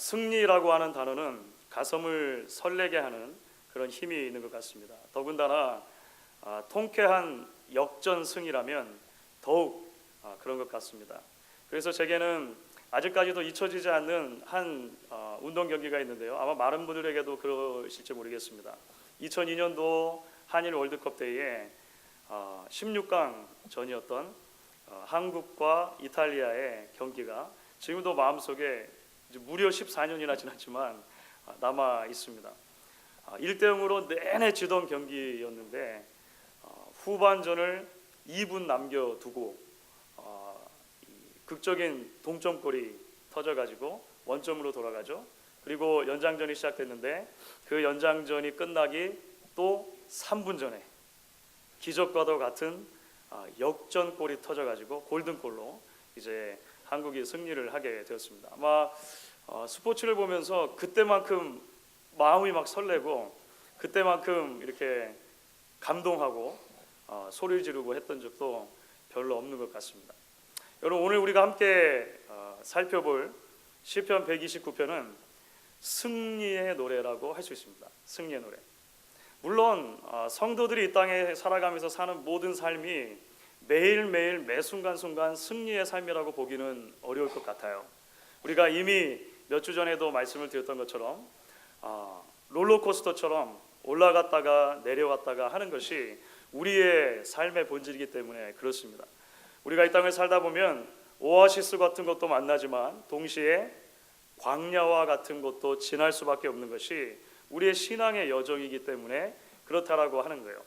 승리라고 하는 단어는 가슴을 설레게 하는 그런 힘이 있는 것 같습니다. 더군다나 통쾌한 역전승이라면 더욱 그런 것 같습니다. 그래서 제게는 아직까지도 잊혀지지 않는 한 운동 경기가 있는데요. 아마 많은 분들에게도 그러실지 모르겠습니다. 2002년도 한일 월드컵 때에 16강 전이었던 한국과 이탈리아의 경기가 지금도 마음속에 무려 14년이나 지났지만 남아 있습니다. 1대0으로 내내 지던 경기였는데 후반전을 2분 남겨두고 극적인 동점골이 터져가지고 원점으로 돌아가죠. 그리고 연장전이 시작됐는데 그 연장전이 끝나기 또 3분 전에 기적과도 같은 역전골이 터져가지고 골든골로 이제 한국이 승리를 하게 되었습니다. 아마 스포츠를 보면서 그때만큼 마음이 막 설레고 그때만큼 이렇게 감동하고 소리 지르고 했던 적도 별로 없는 것 같습니다. 여러분, 오늘 우리가 함께 살펴볼 시편 129편은 승리의 노래라고 할 수 있습니다. 승리의 노래. 물론 성도들이 이 땅에 살아가면서 사는 모든 삶이 매일매일 매순간순간 승리의 삶이라고 보기는 어려울 것 같아요. 우리가 이미 몇 주 전에도 말씀을 드렸던 것처럼 롤러코스터처럼 올라갔다가 내려왔다가 하는 것이 우리의 삶의 본질이기 때문에 그렇습니다. 우리가 이 땅을 살다 보면 오아시스 같은 것도 만나지만 동시에 광야와 같은 것도 지날 수밖에 없는 것이 우리의 신앙의 여정이기 때문에 그렇다라고 하는 거예요.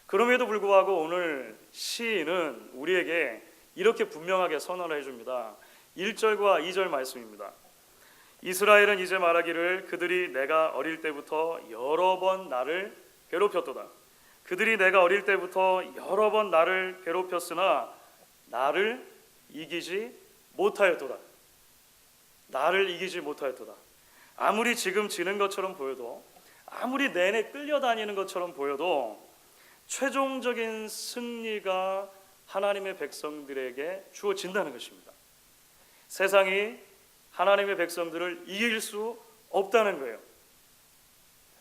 그럼에도 불구하고 오늘 시인은 우리에게 이렇게 분명하게 선언을 해줍니다. 1절과 2절 말씀입니다. 이스라엘은 이제 말하기를 그들이 내가 어릴 때부터 여러 번 나를 괴롭혔도다. 그들이 내가 어릴 때부터 여러 번 나를 괴롭혔으나 나를 이기지 못하였도다. 나를 이기지 못하였도다. 아무리 지금 지는 것처럼 보여도, 아무리 내내 끌려다니는 것처럼 보여도 최종적인 승리가 하나님의 백성들에게 주어진다는 것입니다. 세상이 하나님의 백성들을 이길 수 없다는 거예요.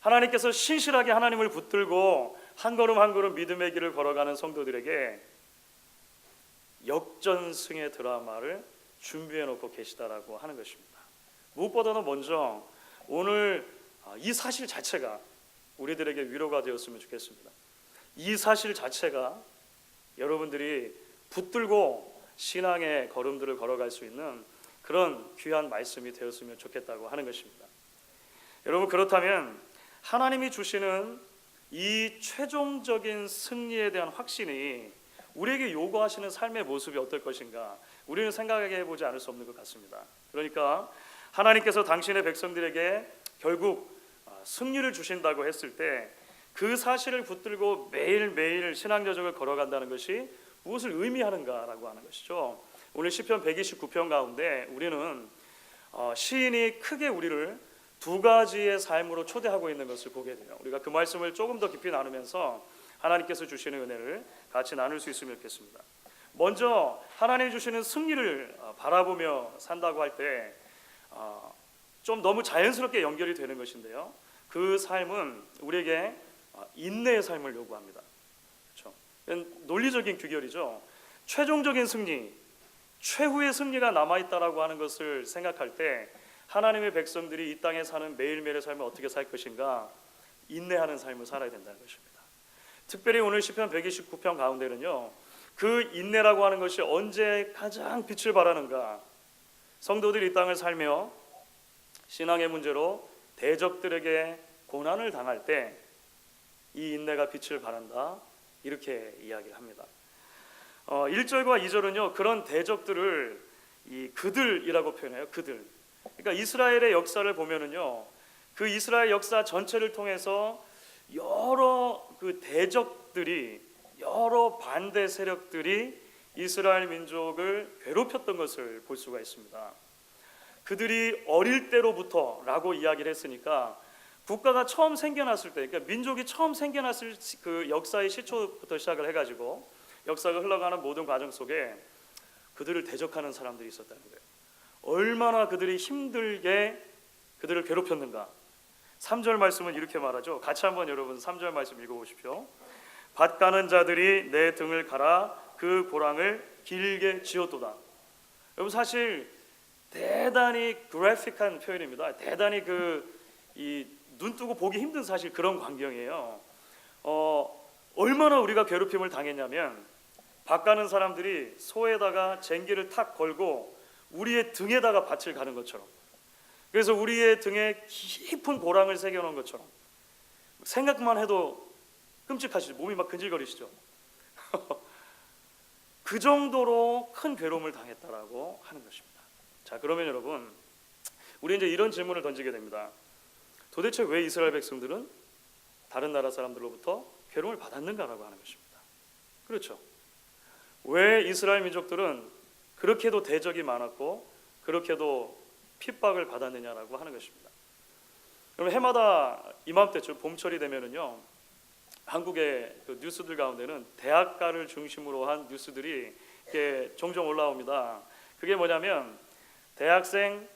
하나님께서 신실하게 하나님을 붙들고 한 걸음 한 걸음 믿음의 길을 걸어가는 성도들에게 역전승의 드라마를 준비해 놓고 계시다라고 하는 것입니다. 무엇보다도 먼저 오늘 이 사실 자체가 우리들에게 위로가 되었으면 좋겠습니다. 이 사실 자체가 여러분들이 붙들고 신앙의 걸음들을 걸어갈 수 있는 그런 귀한 말씀이 되었으면 좋겠다고 하는 것입니다. 여러분, 그렇다면 하나님이 주시는 이 최종적인 승리에 대한 확신이 우리에게 요구하시는 삶의 모습이 어떨 것인가, 우리는 생각해 보지 않을 수 없는 것 같습니다. 그러니까 하나님께서 당신의 백성들에게 결국 승리를 주신다고 했을 때 그 사실을 붙들고 매일매일 신앙 여정을 걸어간다는 것이 무엇을 의미하는가라고 하는 것이죠. 오늘 시편 129편 가운데 우리는 시인이 크게 우리를 두 가지의 삶으로 초대하고 있는 것을 보게 돼요. 우리가 그 말씀을 조금 더 깊이 나누면서 하나님께서 주시는 은혜를 같이 나눌 수 있으면 좋겠습니다. 먼저 하나님이 주시는 승리를 바라보며 산다고 할 때 좀 너무 자연스럽게 연결이 되는 것인데요. 그 삶은 우리에게 인내의 삶을 요구합니다. 그렇죠? 논리적인 규결이죠. 최종적인 승리, 최후의 승리가 남아있다라고 하는 것을 생각할 때 하나님의 백성들이 이 땅에 사는 매일매일의 삶을 어떻게 살 것인가, 인내하는 삶을 살아야 된다는 것입니다. 특별히 오늘 시편 129편 가운데는요, 그 인내라고 하는 것이 언제 가장 빛을 발하는가, 성도들이 이 땅을 살며 신앙의 문제로 대적들에게 고난을 당할 때 이 인내가 빛을 발한다, 이렇게 이야기를 합니다. 1절과 2절은요 그런 대적들을 그들이라고 표현해요. 그들. 그러니까 이스라엘의 역사를 보면은요, 그 이스라엘 역사 전체를 통해서 여러 그 대적들이, 여러 반대 세력들이 이스라엘 민족을 괴롭혔던 것을 볼 수가 있습니다. 그들이 어릴 때로부터라고 이야기를 했으니까 국가가 처음 생겨났을 때, 그러니까 민족이 처음 생겨났을 그 역사의 시초부터 시작을 해가지고 역사가 흘러가는 모든 과정 속에 그들을 대적하는 사람들이 있었다는 거예요. 얼마나 그들이 힘들게 그들을 괴롭혔는가? 3절 말씀은 이렇게 말하죠. 같이 한번 여러분 3절 말씀 읽어보십시오. 밭 가는 자들이 내 등을 갈아 그 고랑을 길게 지었도다. 여러분 사실 대단히 그래픽한 표현입니다. 대단히 눈 뜨고 보기 힘든 사실 그런 광경이에요. 얼마나 우리가 괴롭힘을 당했냐면 밭 가는 사람들이 소에다가 쟁기를 탁 걸고 우리의 등에다가 밭을 가는 것처럼, 그래서 우리의 등에 깊은 고랑을 새겨놓은 것처럼, 생각만 해도 끔찍하시죠. 몸이 막 근질거리시죠. 그 정도로 큰 괴로움을 당했다라고 하는 것입니다. 자, 그러면 여러분 우리 이제 이런 질문을 던지게 됩니다. 도대체 왜 이스라엘 백성들은 다른 나라 사람들로부터 괴로움을 받았는가라고 하는 것입니다. 그렇죠. 왜 이스라엘 민족들은 그렇게도 대적이 많았고 그렇게도 핍박을 받았느냐라고 하는 것입니다. 그럼 해마다 이맘때쯤 봄철이 되면은요, 한국의 그 뉴스들 가운데는 대학가를 중심으로 한 뉴스들이 이렇게 종종 올라옵니다. 그게 뭐냐면 대학생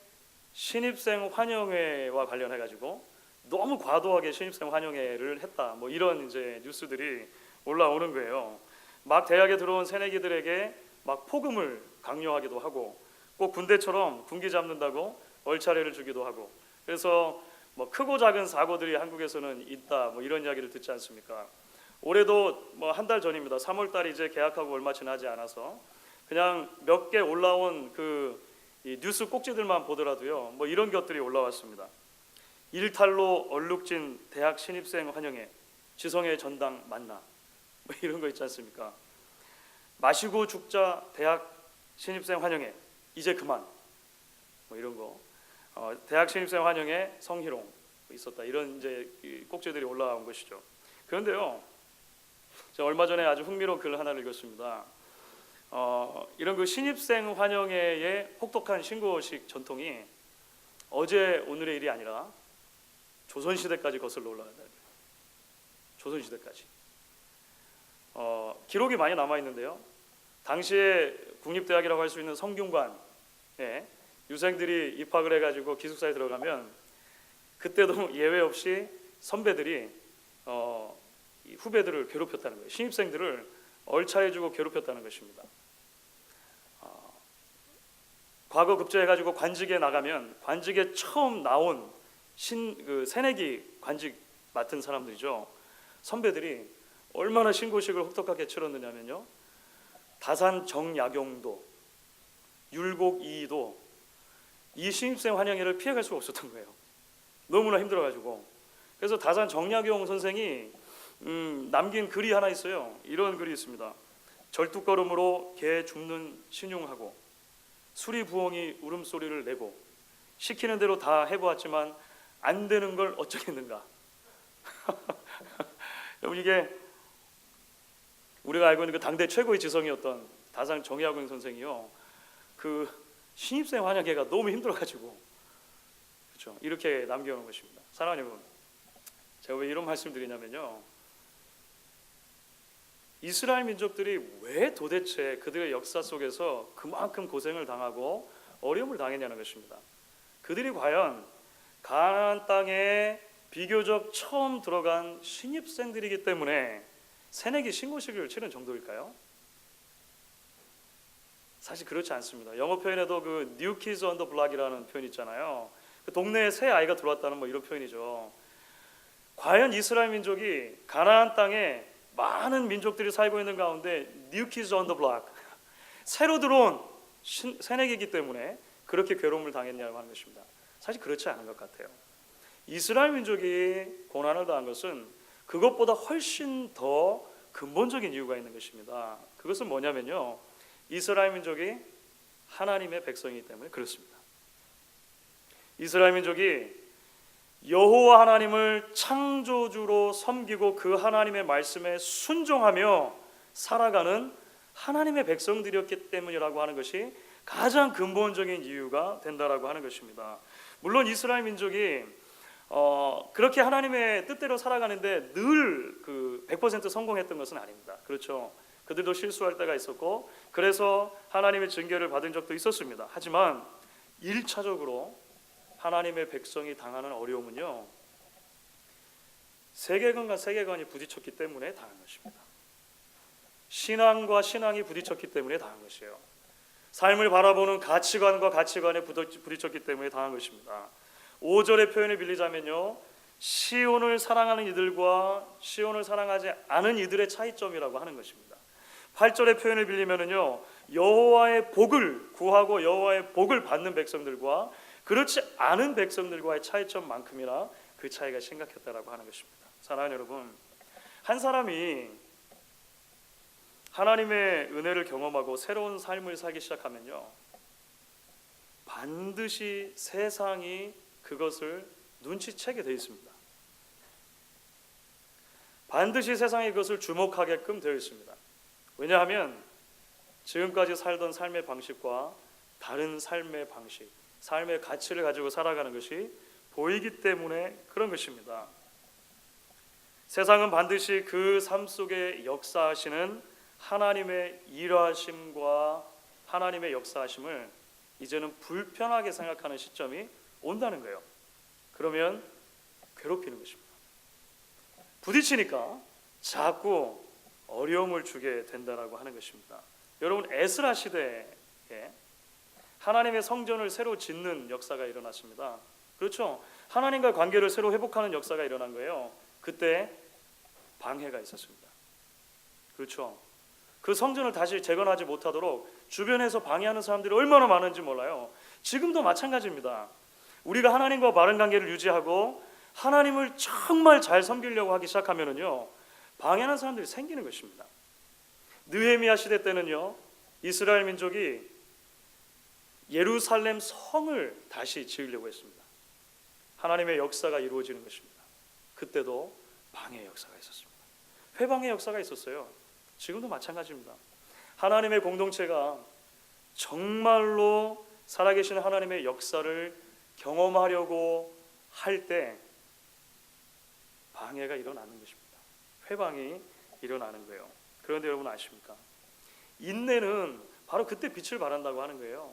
신입생 환영회와 관련해 가지고 너무 과도하게 신입생 환영회를 했다, 뭐 이런 이제 뉴스들이 올라오는 거예요. 막 대학에 들어온 새내기들에게 막 폭음을 강요하기도 하고, 꼭 군대처럼 군기 잡는다고 얼차례를 주기도 하고, 그래서 뭐 크고 작은 사고들이 한국에서는 있다, 뭐 이런 이야기를 듣지 않습니까? 올해도 뭐 한 달 전입니다. 3월 달이 이제 개학하고 얼마 지나지 않아서 그냥 몇 개 올라온 이 뉴스 꼭지들만 보더라도요, 뭐 이런 것들이 올라왔습니다. 일탈로 얼룩진 대학 신입생 환영회, 지성의 전당 만나, 뭐 이런 거 있지 않습니까? 마시고 죽자 대학 신입생 환영회, 이제 그만, 뭐 이런 거. 대학 신입생 환영회 성희롱 있었다, 이런 이제 꼭지들이 올라온 것이죠. 그런데요, 제가 얼마 전에 아주 흥미로운 글 하나를 읽었습니다. 이런 그 신입생 환영회의 혹독한 신고식 전통이 어제 오늘의 일이 아니라 조선시대까지 거슬러 올라간다. 조선시대까지. 기록이 많이 남아 있는데요. 당시에 국립대학이라고 할 수 있는 성균관에 유생들이 입학을 해가지고 기숙사에 들어가면 그때도 예외 없이 선배들이 이 후배들을 괴롭혔다는 거예요. 신입생들을 얼차해주고 괴롭혔다는 것입니다. 과거 급제해가지고 관직에 나가면 관직에 처음 나온 새내기 관직 맡은 사람들이죠. 선배들이 얼마나 신고식을 혹독하게 치렀느냐면요, 다산 정약용도, 율곡 이이도 이 신입생 환영회를 피해갈 수가 없었던 거예요. 너무나 힘들어가지고. 그래서 다산 정약용 선생이 남긴 글이 하나 있어요. 이런 글이 있습니다. 절뚝걸음으로 개 줍는 신용하고 수리 부엉이 울음소리를 내고 시키는 대로 다 해보았지만 안 되는 걸 어쩌겠는가. 여러분, 이게 우리가 알고 있는 그 당대 최고의 지성이었던 다산 정약용 선생이요, 그 신입생 환영회가 너무 힘들어가지고, 그렇죠, 이렇게 남겨놓은 것입니다. 사랑하는 여러분, 제가 왜 이런 말씀 드리냐면요, 이스라엘 민족들이 왜 도대체 그들의 역사 속에서 그만큼 고생을 당하고 어려움을 당했냐는 것입니다. 그들이 과연 가나안 땅에 비교적 처음 들어간 신입생들이기 때문에 새내기 신고식을 치른 정도일까요? 사실 그렇지 않습니다. 영어 표현에도 그 New Kids on the Block이라는 표현 있잖아요. 그 동네에 새 아이가 들어왔다는 뭐 이런 표현이죠. 과연 이스라엘 민족이 가나안 땅에 많은 민족들이 살고 있는 가운데 New Kids on the Block, 새로 들어온 새내기이기 때문에 그렇게 괴로움을 당했냐고 하는 것입니다. 사실 그렇지 않은 것 같아요. 이스라엘 민족이 고난을 당한 것은 그것보다 훨씬 더 근본적인 이유가 있는 것입니다. 그것은 뭐냐면요, 이스라엘 민족이 하나님의 백성이기 때문에 그렇습니다. 이스라엘 민족이 여호와 하나님을 창조주로 섬기고 그 하나님의 말씀에 순종하며 살아가는 하나님의 백성들이었기 때문이라고 하는 것이 가장 근본적인 이유가 된다라고 하는 것입니다. 물론 이스라엘 민족이 그렇게 하나님의 뜻대로 살아가는데 늘 그 100% 성공했던 것은 아닙니다. 그렇죠. 그들도 실수할 때가 있었고 그래서 하나님의 징계를 받은 적도 있었습니다. 하지만 1차적으로 하나님의 백성이 당하는 어려움은요, 세계관과 세계관이 부딪혔기 때문에 당한 것입니다. 신앙과 신앙이 부딪혔기 때문에 당한 것이에요. 삶을 바라보는 가치관과 가치관에 부딪혔기 때문에 당한 것입니다. 5절의 표현을 빌리자면요, 시온을 사랑하는 이들과 시온을 사랑하지 않은 이들의 차이점이라고 하는 것입니다. 8절의 표현을 빌리면은요, 여호와의 복을 구하고 여호와의 복을 받는 백성들과 그렇지 않은 백성들과의 차이점만큼이나 그 차이가 심각했다라고 하는 것입니다. 사랑하는 여러분, 한 사람이 하나님의 은혜를 경험하고 새로운 삶을 살기 시작하면요, 반드시 세상이 그것을 눈치채게 되어 있습니다. 반드시 세상이 그것을 주목하게끔 되어 있습니다. 왜냐하면 지금까지 살던 삶의 방식과 다른 삶의 방식, 삶의 가치를 가지고 살아가는 것이 보이기 때문에 그런 것입니다. 세상은 반드시 그 삶 속에 역사하시는 하나님의 일하심과 하나님의 역사하심을 이제는 불편하게 생각하는 시점이 온다는 거예요. 그러면 괴롭히는 것입니다. 부딪히니까 자꾸 어려움을 주게 된다라고 하는 것입니다. 여러분, 에스라 시대에 하나님의 성전을 새로 짓는 역사가 일어났습니다. 그렇죠? 하나님과 관계를 새로 회복하는 역사가 일어난 거예요. 그때 방해가 있었습니다. 그렇죠? 그 성전을 다시 재건하지 못하도록 주변에서 방해하는 사람들이 얼마나 많은지 몰라요. 지금도 마찬가지입니다. 우리가 하나님과 바른 관계를 유지하고 하나님을 정말 잘 섬기려고 하기 시작하면은요, 방해하는 사람들이 생기는 것입니다. 느헤미야 시대 때는요, 이스라엘 민족이 예루살렘 성을 다시 지으려고 했습니다. 하나님의 역사가 이루어지는 것입니다. 그때도 방해 역사가 있었습니다. 회방의 역사가 있었어요. 지금도 마찬가지입니다. 하나님의 공동체가 정말로 살아계신 하나님의 역사를 경험하려고 할 때 방해가 일어나는 것입니다. 회방이 일어나는 거예요. 그런데 여러분 아십니까? 인내는 바로 그때 빛을 발한다고 하는 거예요.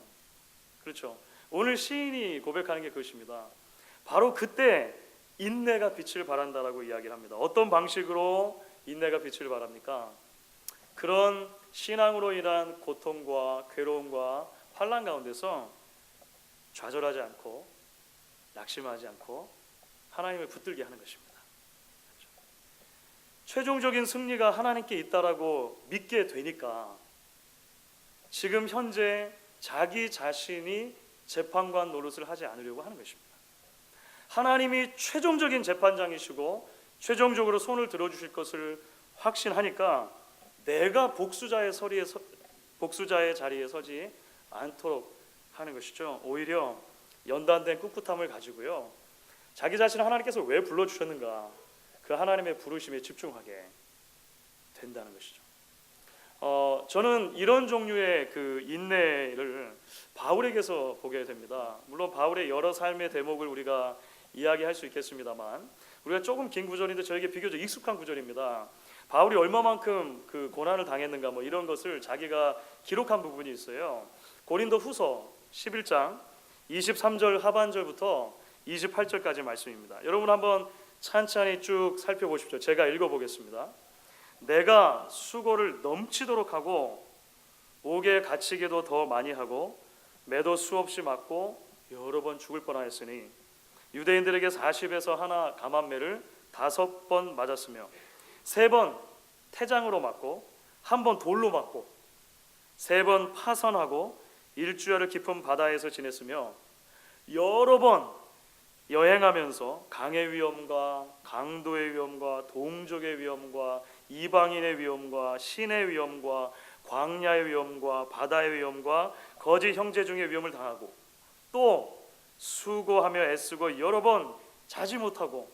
그렇죠? 오늘 시인이 고백하는 게 그것입니다. 바로 그때 인내가 빛을 발한다라고 이야기를 합니다. 어떤 방식으로 인내가 빛을 발합니까? 그런 신앙으로 인한 고통과 괴로움과 환난 가운데서 좌절하지 않고 낙심하지 않고 하나님을 붙들게 하는 것입니다. 그렇죠? 최종적인 승리가 하나님께 있다라고 믿게 되니까 지금 현재 자기 자신이 재판관 노릇을 하지 않으려고 하는 것입니다. 하나님이 최종적인 재판장이시고 최종적으로 손을 들어주실 것을 확신하니까 내가 복수자의 자리에 서지 않도록 하는 것이죠. 오히려 연단된 꿋꿋함을 가지고요, 자기 자신을 하나님께서 왜 불러주셨는가, 그 하나님의 부르심에 집중하게 된다는 것이죠. 저는 이런 종류의 그 인내를 바울에게서 보게 됩니다. 물론 바울의 여러 삶의 대목을 우리가 이야기할 수 있겠습니다만, 우리가 조금 긴 구절인데 저에게 비교적 익숙한 구절입니다. 바울이 얼마만큼 그 고난을 당했는가 뭐 이런 것을 자기가 기록한 부분이 있어요. 고린도 후서 11장 23절 하반절부터 28절까지 말씀입니다. 여러분 한번 찬찬히 쭉 살펴보십시오. 제가 읽어보겠습니다. 내가 수고를 넘치도록 하고 옥에 갇히기도 더 많이 하고 매도 수없이 맞고 여러 번 죽을 뻔하였으니 유대인들에게 40에서 하나 감한매를 5번 맞았으며 3번 태장으로 맞고 1번 돌로 맞고 3번 파선하고 일주일을 깊은 바다에서 지냈으며 여러 번 여행하면서 강의 위험과 강도의 위험과 동족의 위험과 이방인의 위험과 신의 위험과 광야의 위험과 바다의 위험과 거짓 형제 중의 위험을 당하고 또 수고하며 애쓰고 여러 번 자지 못하고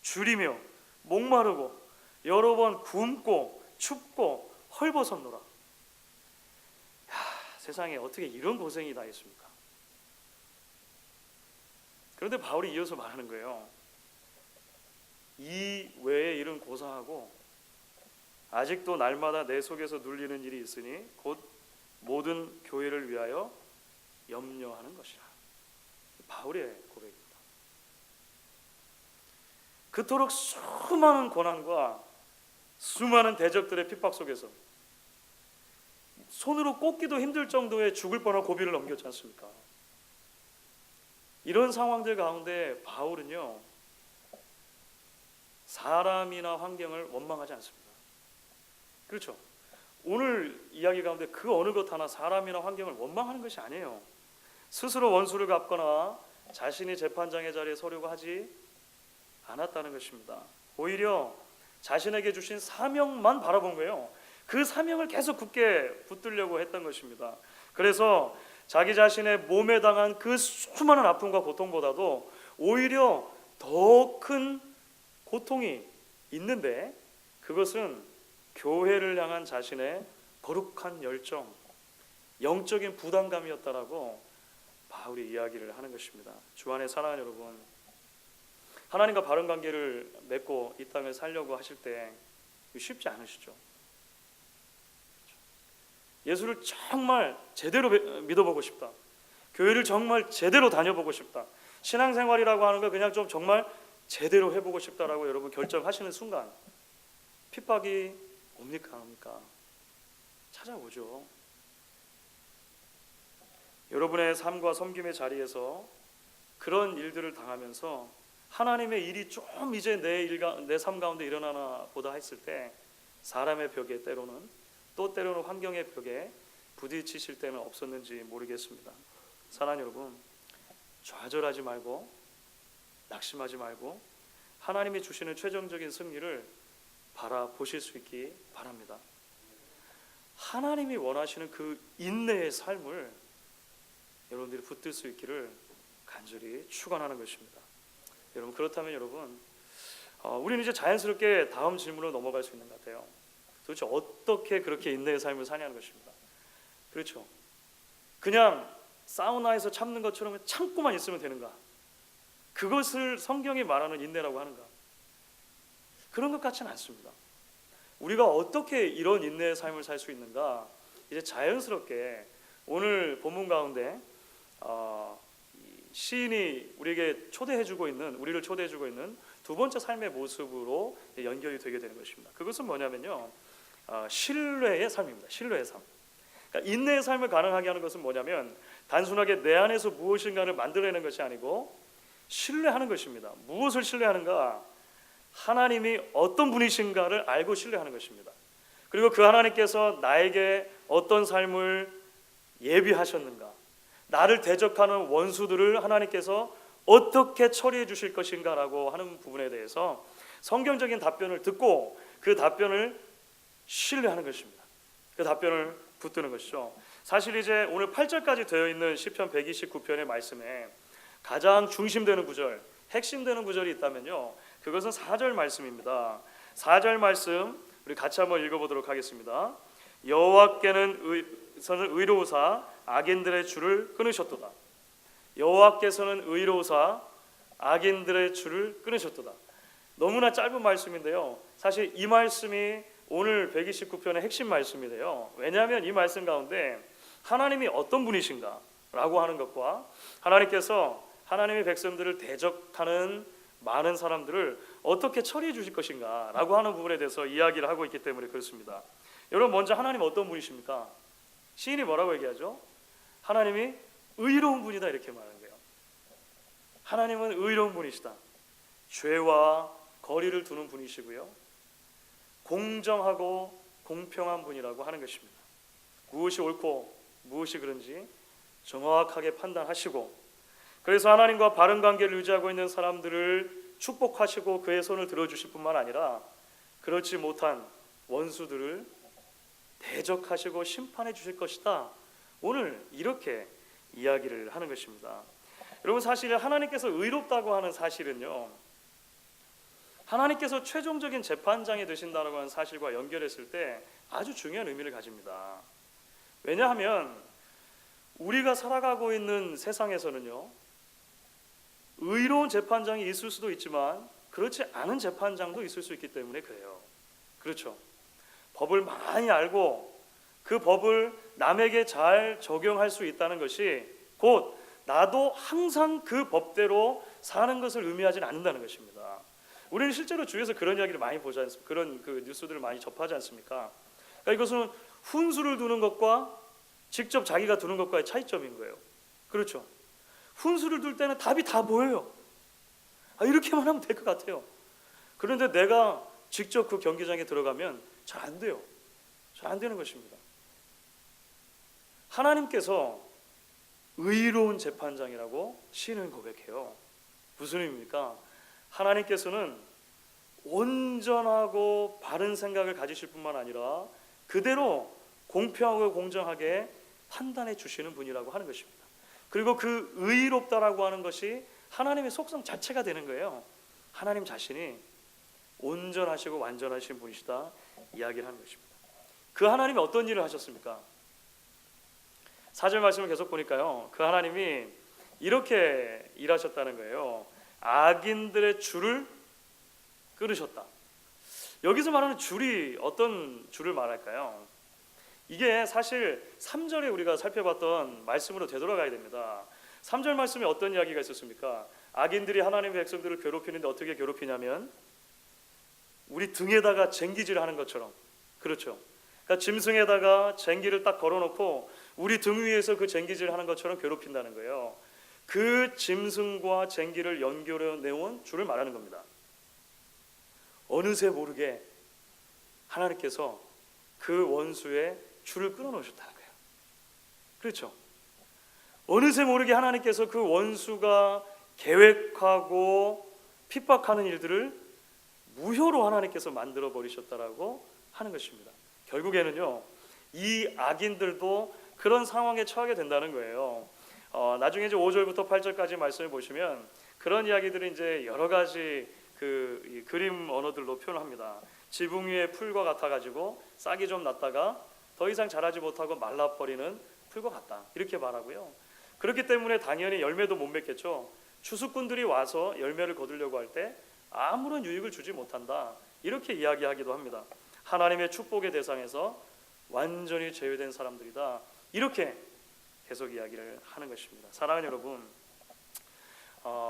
줄이며 목마르고 여러 번 굶고 춥고 헐벗었노라. 세상에 어떻게 이런 고생이 다 있습니까? 그런데 바울이 이어서 말하는 거예요. 이 외에 일은 고사하고 아직도 날마다 내 속에서 눌리는 일이 있으니 곧 모든 교회를 위하여 염려하는 것이라. 바울의 고백입니다. 그토록 수많은 고난과 수많은 대적들의 핍박 속에서 손으로 꼽기도 힘들 정도의 죽을 뻔한 고비를 넘겼지 않습니까? 이런 상황들 가운데 바울은요, 사람이나 환경을 원망하지 않습니다. 그렇죠? 오늘 이야기 가운데 그 어느 것 하나 사람이나 환경을 원망하는 것이 아니에요. 스스로 원수를 갚거나 자신이 재판장의 자리에 서려고 하지 않았다는 것입니다. 오히려 자신에게 주신 사명만 바라본 거예요. 그 사명을 계속 굳게 붙들려고 했던 것입니다. 그래서 자기 자신의 몸에 당한 그 수많은 아픔과 고통보다도 오히려 더 큰 고통이 있는데, 그것은 교회를 향한 자신의 거룩한 열정, 영적인 부담감이었다라고 바울이 이야기를 하는 것입니다. 주 안에 사랑하는 여러분, 하나님과 바른 관계를 맺고 이 땅을 살려고 하실 때 쉽지 않으시죠? 예수를 정말 제대로 믿어보고 싶다, 교회를 정말 제대로 다녀보고 싶다, 신앙생활이라고 하는 거 그냥 좀 정말 제대로 해보고 싶다라고 여러분 결정하시는 순간 핍박이 옵니까 안 옵니까? 찾아오죠. 여러분의 삶과 섬김의 자리에서 그런 일들을 당하면서 하나님의 일이 좀 이제 내 삶 가운데 일어나나 보다 했을 때 사람의 벽에 또 때로는 환경의 벽에 부딪히실 때는 없었는지 모르겠습니다. 사랑하는 여러분, 좌절하지 말고 낙심하지 말고 하나님이 주시는 최종적인 승리를 바라보실 수 있기 바랍니다. 하나님이 원하시는 그 인내의 삶을 여러분들이 붙들 수 있기를 간절히 축원하는 것입니다. 여러분, 그렇다면 여러분, 우리는 이제 자연스럽게 다음 질문으로 넘어갈 수 있는 것 같아요. 도대체 어떻게 그렇게 인내의 삶을 사냐는 것입니다. 그렇죠? 그냥 사우나에서 참는 것처럼 참고만 있으면 되는가? 그것을 성경이 말하는 인내라고 하는가? 그런 것 같지는 않습니다. 우리가 어떻게 이런 인내의 삶을 살 수 있는가? 이제 자연스럽게 오늘 본문 가운데 시인이 우리를 초대해주고 있는 두 번째 삶의 모습으로 연결이 되게 되는 것입니다. 그것은 뭐냐면요, 신뢰의 삶입니다. 신뢰의 삶. 그러니까 인내의 삶을 가능하게 하는 것은 뭐냐면 단순하게 내 안에서 무엇인가를 만들어내는 것이 아니고 신뢰하는 것입니다. 무엇을 신뢰하는가? 하나님이 어떤 분이신가를 알고 신뢰하는 것입니다. 그리고 그 하나님께서 나에게 어떤 삶을 예비하셨는가, 나를 대적하는 원수들을 하나님께서 어떻게 처리해 주실 것인가라고 하는 부분에 대해서 성경적인 답변을 듣고 그 답변을 신뢰하는 것입니다. 그 답변을 붙드는 것이죠. 사실 이제 오늘 8절까지 되어 있는 시편 129편의 말씀에 가장 중심되는 구절, 핵심되는 구절이 있다면요, 그것은 4절 말씀입니다. 4절 말씀 우리 같이 한번 읽어보도록 하겠습니다. 여호와께서는 의로우사 악인들의 줄을 끊으셨도다. 여호와께서는 의로우사 악인들의 줄을 끊으셨도다. 너무나 짧은 말씀인데요, 사실 이 말씀이 오늘 129편의 핵심 말씀이래요. 왜냐하면 이 말씀 가운데 하나님이 어떤 분이신가 라고 하는 것과 하나님께서 하나님의 백성들을 대적하는 많은 사람들을 어떻게 처리해 주실 것인가 라고 하는 부분에 대해서 이야기를 하고 있기 때문에 그렇습니다. 여러분, 먼저 하나님 어떤 분이십니까? 시인이 뭐라고 얘기하죠? 하나님이 의로운 분이다, 이렇게 말하는 거예요. 하나님은 의로운 분이시다. 죄와 거리를 두는 분이시고요, 공정하고 공평한 분이라고 하는 것입니다. 무엇이 옳고 무엇이 그른지 정확하게 판단하시고, 그래서 하나님과 바른 관계를 유지하고 있는 사람들을 축복하시고 그의 손을 들어주실 뿐만 아니라 그렇지 못한 원수들을 대적하시고 심판해 주실 것이다, 오늘 이렇게 이야기를 하는 것입니다. 여러분, 사실 하나님께서 의롭다고 하는 사실은요, 하나님께서 최종적인 재판장이 되신다고 하는 사실과 연결했을 때 아주 중요한 의미를 가집니다. 왜냐하면 우리가 살아가고 있는 세상에서는요, 의로운 재판장이 있을 수도 있지만 그렇지 않은 재판장도 있을 수 있기 때문에 그래요. 그렇죠? 법을 많이 알고 그 법을 남에게 잘 적용할 수 있다는 것이 곧 나도 항상 그 법대로 사는 것을 의미하지는 않는다는 것입니다. 우리는 실제로 주위에서 그런 이야기를 많이 보지 않습니까? 그런 그 뉴스들을 많이 접하지 않습니까? 그러니까 이것은 훈수를 두는 것과 직접 자기가 두는 것과의 차이점인 거예요. 그렇죠? 훈수를 둘 때는 답이 다 보여요. 이렇게만 하면 될 것 같아요. 그런데 내가 직접 그 경기장에 들어가면 잘 안 돼요. 잘 안 되는 것입니다. 하나님께서 의로운 재판장이라고 시인은 고백해요. 무슨 의미입니까? 하나님께서는 온전하고 바른 생각을 가지실 뿐만 아니라 그대로 공평하고 공정하게 판단해 주시는 분이라고 하는 것입니다. 그리고 그 의롭다라고 하는 것이 하나님의 속성 자체가 되는 거예요. 하나님 자신이 온전하시고 완전하신 분이시다 이야기를 하는 것입니다. 그 하나님이 어떤 일을 하셨습니까? 4절 말씀을 계속 보니까요, 그 하나님이 이렇게 일하셨다는 거예요. 악인들의 줄을 끊으셨다. 여기서 말하는 줄이 어떤 줄을 말할까요? 이게 사실 3절에 우리가 살펴봤던 말씀으로 되돌아가야 됩니다. 3절 말씀에 어떤 이야기가 있었습니까? 악인들이 하나님의 백성들을 괴롭히는데 어떻게 괴롭히냐면 우리 등에다가 쟁기질을 하는 것처럼, 그렇죠? 그러니까 짐승에다가 쟁기를 딱 걸어놓고 우리 등 위에서 그 쟁기질을 하는 것처럼 괴롭힌다는 거예요. 그 짐승과 쟁기를 연결해 내온 줄을 말하는 겁니다. 어느새 모르게 하나님께서 그 원수의 줄을 끊어놓으셨다는 거예요. 그렇죠? 어느새 모르게 하나님께서 그 원수가 계획하고 핍박하는 일들을 무효로 하나님께서 만들어 버리셨다라고 하는 것입니다. 결국에는요, 이 악인들도 그런 상황에 처하게 된다는 거예요. 나중에 이제 5절부터 8절까지 말씀을 보시면 그런 이야기들이 이제 여러 가지 이 그림 언어들로 표현합니다. 지붕 위에 풀과 같아가지고 싹이 좀 났다가 더 이상 자라지 못하고 말라버리는 풀과 같다, 이렇게 말하고요. 그렇기 때문에 당연히 열매도 못 맺겠죠. 추수꾼들이 와서 열매를 거두려고 할 때 아무런 유익을 주지 못한다, 이렇게 이야기하기도 합니다. 하나님의 축복의 대상에서 완전히 제외된 사람들이다, 이렇게 계속 이야기를 하는 것입니다. 사랑하는 여러분,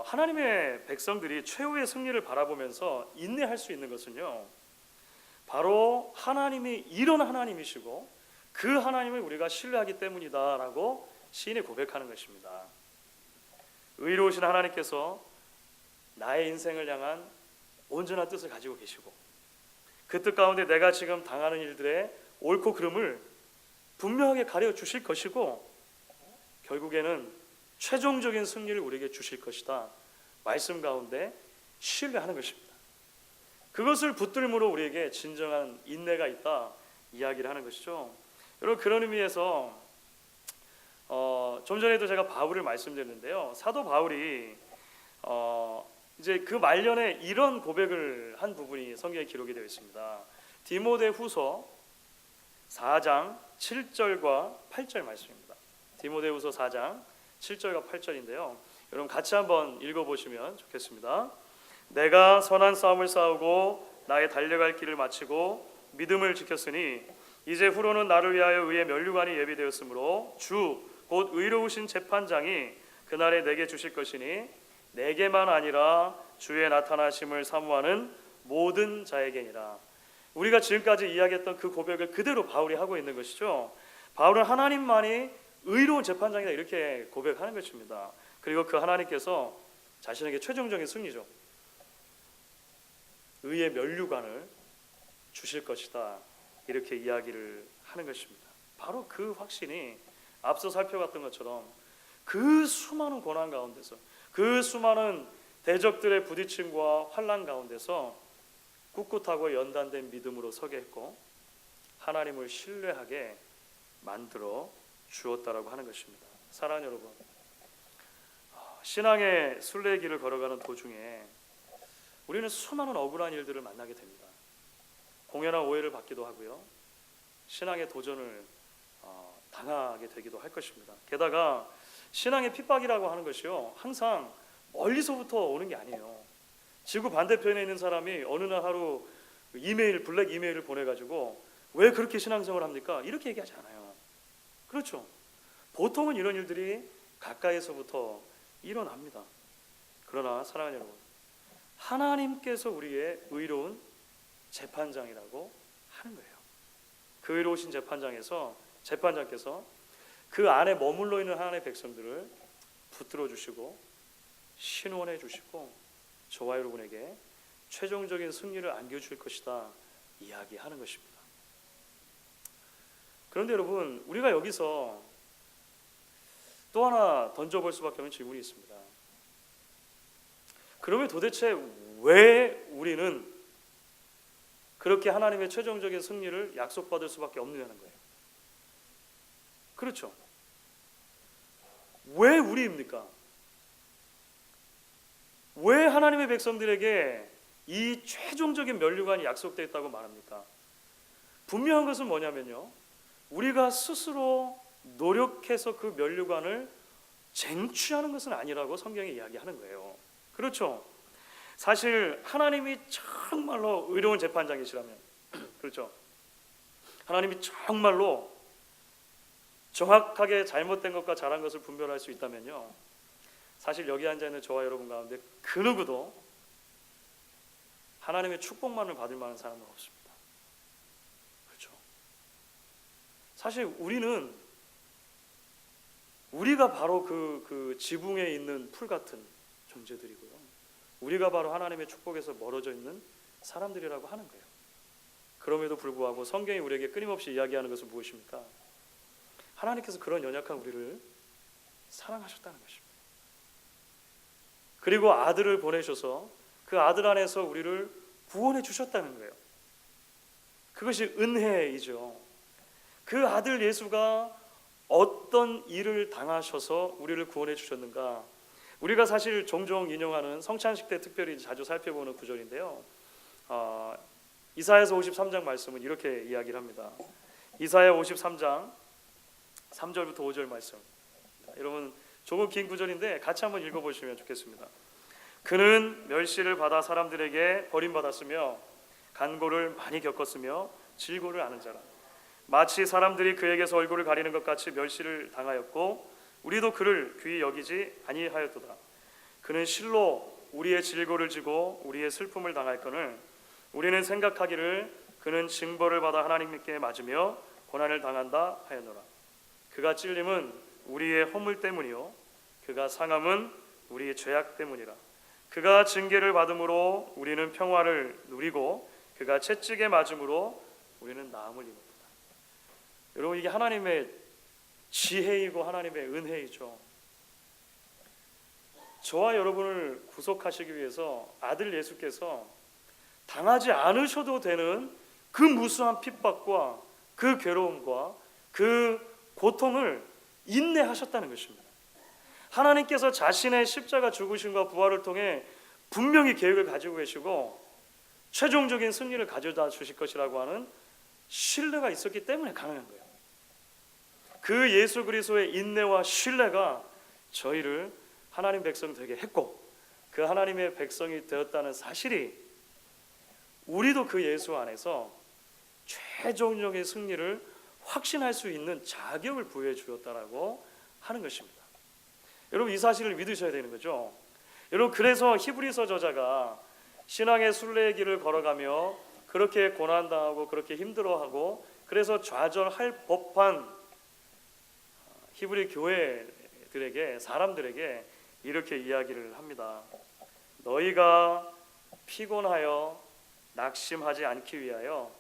하나님의 백성들이 최후의 승리를 바라보면서 인내할 수 있는 것은요, 바로 하나님이 이런 하나님이시고 그 하나님을 우리가 신뢰하기 때문이다라고 시인이 고백하는 것입니다. 의로우신 하나님께서 나의 인생을 향한 온전한 뜻을 가지고 계시고 그 뜻 가운데 내가 지금 당하는 일들의 옳고 그름을 분명하게 가르쳐 주실 것이고 결국에는 최종적인 승리를 우리에게 주실 것이다, 말씀 가운데 신뢰하는 것입니다. 그것을 붙들므로 우리에게 진정한 인내가 있다 이야기를 하는 것이죠. 여러분, 그런 의미에서 좀 전에도 제가 바울을 말씀드렸는데요, 사도 바울이 이제 그 말년에 이런 고백을 한 부분이 성경에 기록이 되어 있습니다. 디모데후서 4장 7절과 8절 말씀입니다. 디모데후서 4장 7절과 8절인데요, 여러분 같이 한번 읽어보시면 좋겠습니다. 내가 선한 싸움을 싸우고 나의 달려갈 길을 마치고 믿음을 지켰으니 이제 후로는 나를 위하여 의의 면류관이 예비되었으므로 주 곧 의로우신 재판장이 그날에 내게 주실 것이니 내게만 아니라 주의 나타나심을 사모하는 모든 자에게니라. 우리가 지금까지 이야기했던 그 고백을 그대로 바울이 하고 있는 것이죠. 바울은 하나님만이 의로운 재판장이다, 이렇게 고백하는 것입니다. 그리고 그 하나님께서 자신에게 최종적인 승리죠, 의의 면류관을 주실 것이다, 이렇게 이야기를 하는 것입니다. 바로 그 확신이 앞서 살펴봤던 것처럼 그 수많은 고난 가운데서, 그 수많은 대적들의 부딪힘과 환난 가운데서 꿋꿋하고 연단된 믿음으로 서게 했고 하나님을 신뢰하게 만들어 주었다라고 하는 것입니다. 사랑하는 여러분, 신앙의 순례의 길을 걸어가는 도중에 우리는 수많은 억울한 일들을 만나게 됩니다. 공연한 오해를 받기도 하고요, 신앙의 도전을 당하게 되기도 할 것입니다. 게다가 신앙의 핍박이라고 하는 것이요, 항상 멀리서부터 오는 게 아니에요. 지구 반대편에 있는 사람이 어느 날 하루 블랙 이메일을 보내가지고 왜 그렇게 신앙생활을 합니까? 이렇게 얘기하지 않아요. 그렇죠? 보통은 이런 일들이 가까이서부터 일어납니다. 그러나 사랑하는 여러분, 하나님께서 우리의 의로운 재판장이라고 하는 거예요. 그 의로우신 재판장께서 그 안에 머물러 있는 하나님의 백성들을 붙들어 주시고 신원해 주시고 저와 여러분에게 최종적인 승리를 안겨줄 것이다 이야기하는 것입니다. 그런데 여러분, 우리가 여기서 또 하나 던져볼 수밖에 없는 질문이 있습니다. 그러면 도대체 왜 우리는 그렇게 하나님의 최종적인 승리를 약속받을 수밖에 없느냐는 거예요. 그렇죠. 왜 우리입니까? 왜 하나님의 백성들에게 이 최종적인 면류관이 약속되어 있다고 말합니까? 분명한 것은 뭐냐면요, 우리가 스스로 노력해서 그 면류관을 쟁취하는 것은 아니라고 성경이 이야기하는 거예요. 그렇죠. 사실 하나님이 정말로 의로운 재판장이시라면, 그렇죠, 하나님이 정말로 정확하게 잘못된 것과 잘한 것을 분별할 수 있다면요, 사실 여기 앉아있는 저와 여러분 가운데 그 누구도 하나님의 축복만을 받을 만한 사람은 없습니다. 그렇죠. 사실 우리가 바로 그 지붕에 있는 풀 같은 존재들이고요, 우리가 바로 하나님의 축복에서 멀어져 있는 사람들이라고 하는 거예요. 그럼에도 불구하고 성경이 우리에게 끊임없이 이야기하는 것은 무엇입니까? 하나님께서 그런 연약한 우리를 사랑하셨다는 것입니다. 그리고 아들을 보내셔서 그 아들 안에서 우리를 구원해 주셨다는 거예요. 그것이 은혜이죠. 그 아들 예수가 어떤 일을 당하셔서 우리를 구원해 주셨는가? 우리가 사실 종종 인용하는 성찬식 때 특별히 자주 살펴보는 구절인데요, 이사야서 53장 말씀은 이렇게 이야기를 합니다. 이사야 53장 3절부터 5절 말씀, 여러분 조금 긴 구절인데 같이 한번 읽어보시면 좋겠습니다. 그는 멸시를 받아 사람들에게 버림받았으며 간고를 많이 겪었으며 질고를 아는 자라. 마치 사람들이 그에게서 얼굴을 가리는 것 같이 멸시를 당하였고 우리도 그를 귀히 여기지 아니하였도다. 그는 실로 우리의 질고를 지고 우리의 슬픔을 당할거늘 우리는 생각하기를 그는 징벌을 받아 하나님께 맞으며 고난을 당한다 하였노라. 그가 찔림은 우리의 허물 때문이요 그가 상함은 우리의 죄악 때문이라. 그가 징계를 받음으로 우리는 평화를 누리고 그가 채찍에 맞음으로 우리는 나음을 입었다. 여러분, 이게 하나님의 지혜이고 하나님의 은혜이죠. 저와 여러분을 구속하시기 위해서 아들 예수께서 당하지 않으셔도 되는 그 무수한 핍박과 그 괴로움과 그 고통을 인내하셨다는 것입니다. 하나님께서 자신의 십자가 죽으심과 부활을 통해 분명히 계획을 가지고 계시고 최종적인 승리를 가져다 주실 것이라고 하는 신뢰가 있었기 때문에 가능한 거예요. 그 예수 그리스도의 인내와 신뢰가 저희를 하나님 백성 되게 했고 그 하나님의 백성이 되었다는 사실이 우리도 그 예수 안에서 최종적인 승리를 확신할 수 있는 자격을 부여해 주었다라고 하는 것입니다. 여러분, 이 사실을 믿으셔야 되는 거죠. 여러분, 그래서 히브리서 저자가 신앙의 순례의 길을 걸어가며 그렇게 고난당하고 그렇게 힘들어하고 그래서 좌절할 법한 히브리 교회들에게, 사람들에게 이렇게 이야기를 합니다. 너희가 피곤하여 낙심하지 않기 위하여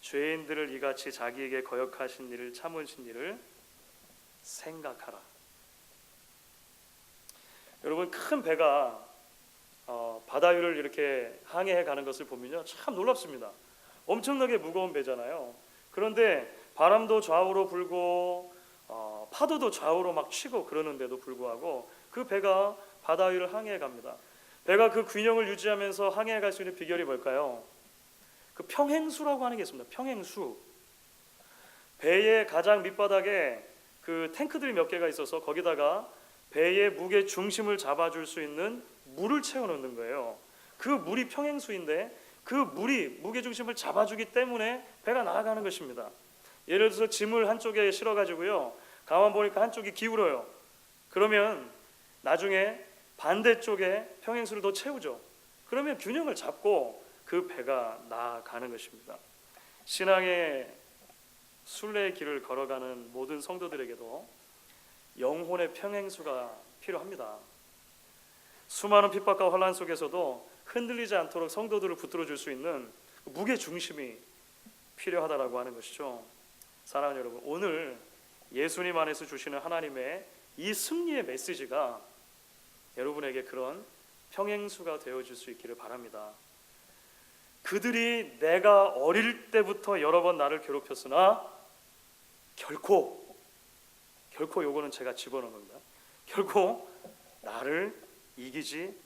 죄인들을 이같이 자기에게 거역하신 일을 참으신 일을 생각하라. 여러분, 큰 배가 바다 위를 이렇게 항해해 가는 것을 보면요, 참 놀랍습니다. 엄청나게 무거운 배잖아요. 그런데 바람도 좌우로 불고 파도도 좌우로 막 치고 그러는데도 불구하고 그 배가 바다 위를 항해해 갑니다. 배가 그 균형을 유지하면서 항해해 갈 수 있는 비결이 뭘까요? 그 평행수라고 하는 게 있습니다. 평행수. 배의 가장 밑바닥에 그 탱크들이 몇 개가 있어서 거기다가 배의 무게 중심을 잡아줄 수 있는 물을 채워놓는 거예요. 그 물이 평행수인데 그 물이 무게 중심을 잡아주기 때문에 배가 나아가는 것입니다. 예를 들어서 짐을 한쪽에 실어가지고요, 가만 보니까 한쪽이 기울어요. 그러면 나중에 반대쪽에 평행수를 더 채우죠. 그러면 균형을 잡고 그 배가 나아가는 것입니다. 신앙의 순례의 길을 걸어가는 모든 성도들에게도 영혼의 평행수가 필요합니다. 수많은 핍박과 환난 속에서도 흔들리지 않도록 성도들을 붙들어 줄 수 있는 무게 중심이 필요하다라고 하는 것이죠. 사랑하는 여러분, 오늘 예수님 안에서 주시는 하나님의 이 승리의 메시지가 여러분에게 그런 평행수가 되어줄 수 있기를 바랍니다. 그들이 내가 어릴 때부터 여러 번 나를 괴롭혔으나 결코 요거는 제가 집어넣은 겁니다. 결코 나를 이기지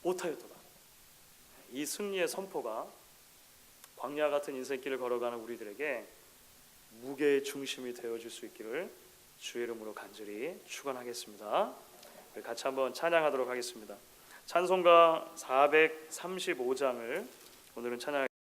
못하였도다. 이 승리의 선포가 광야 같은 인생길을 걸어가는 우리들에게 무게의 중심이 되어줄 수 있기를 주의 이름으로 간절히 축원하겠습니다. 같이 한번 찬양하도록 하겠습니다. 찬송가 435장을 오늘은 찬양